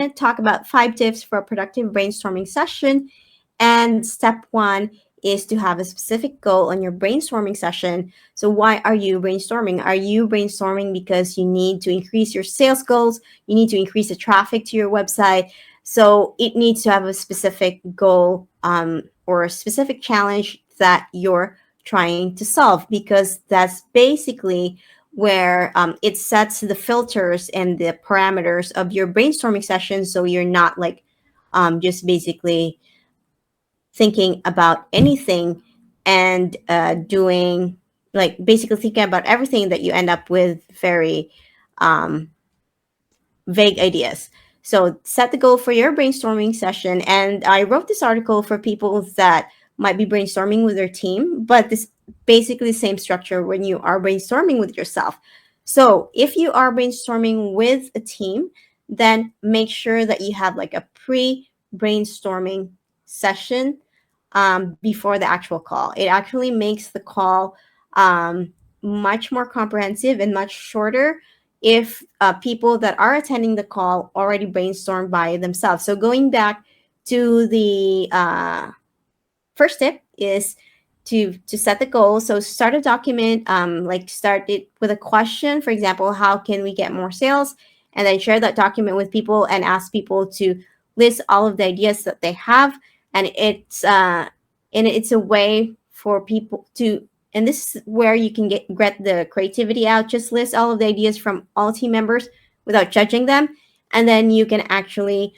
to talk about 5 tips for a productive brainstorming session. And step one is to have a specific goal on your brainstorming session. So, why are you brainstorming? Are you brainstorming because you need to increase your sales goals? You need to increase the traffic to your website. So, it needs to have a specific goal or a specific challenge that you're trying to solve, because that's basically where it sets the filters and the parameters of your brainstorming session, so you're not like just basically thinking about anything and doing like basically thinking about everything that you end up with very um, vague ideas. So set the goal for your brainstorming session. And I wrote this article for people that might be brainstorming with their team, but this basically the same structure when you are brainstorming with yourself. So if you are brainstorming with a team, then make sure that you have like a pre-brainstorming session before the actual call. It actually makes the call much more comprehensive and much shorter if people that are attending the call already brainstorm by themselves. So going back to the first tip is to set the goal. So start a document, like start it with a question. For example, how can we get more sales? And then share that document with people and ask people to list all of the ideas that they have. And it's a way for people to, and this is where you can get the creativity out. Just list all of the ideas from all team members without judging them, and then you can actually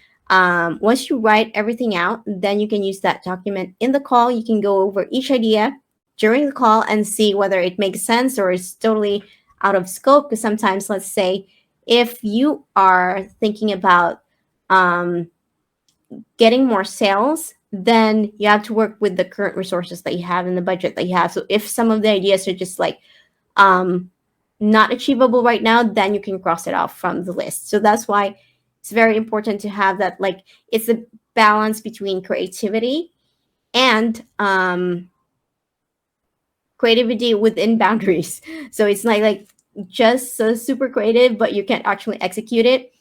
once you write everything out, then you can use that document in the call. You can go over each idea during the call and see whether it makes sense or is totally out of scope. Because sometimes, let's say, if you are thinking about um, getting more sales, then you have to work with the current resources that you have and the budget that you have. So if some of the ideas are just like um, not achievable right now, then you can cross it off from the list. So that's why it's very important to have that, like, it's a balance between creativity and creativity within boundaries. So it's not like just so super creative, but you can't actually execute it.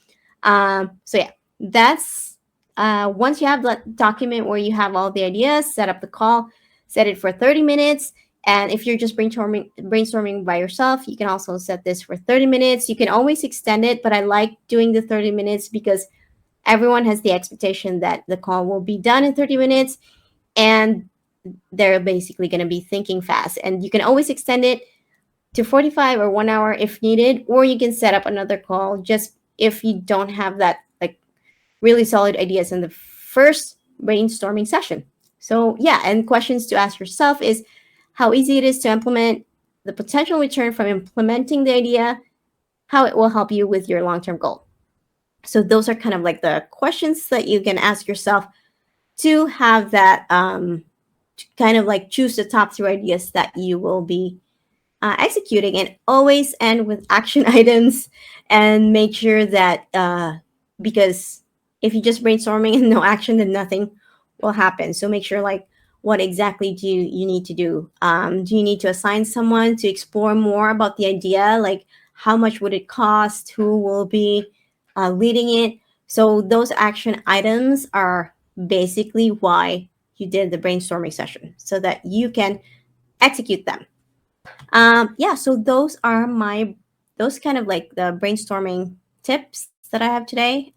So yeah, that's once you have that document where you have all the ideas, set up the call, set it for 30 minutes. And if you're just brainstorming by yourself, you can also set this for 30 minutes. You can always extend it, but I like doing the 30 minutes because everyone has the expectation that the call will be done in 30 minutes, and they're basically going to be thinking fast. And you can always extend it to 45 or 1 hour if needed, or you can set up another call just if you don't have that like really solid ideas in the first brainstorming session. So yeah, and questions to ask yourself is how easy it is to implement, the potential return from implementing the idea, how it will help you with your long-term goal. So those are kind of like the questions that you can ask yourself to have that to kind of like choose the top 3 ideas that you will be executing, and always end with action items, and make sure that because if you just brainstorming and no action, then nothing will happen. So make sure like what exactly do you need to do you need to assign someone to explore more about the idea, like how much would it cost, who will be leading it. So those action items are basically why you did the brainstorming session, so that you can execute them. Yeah, so those are my those kind of like the brainstorming tips that I have today.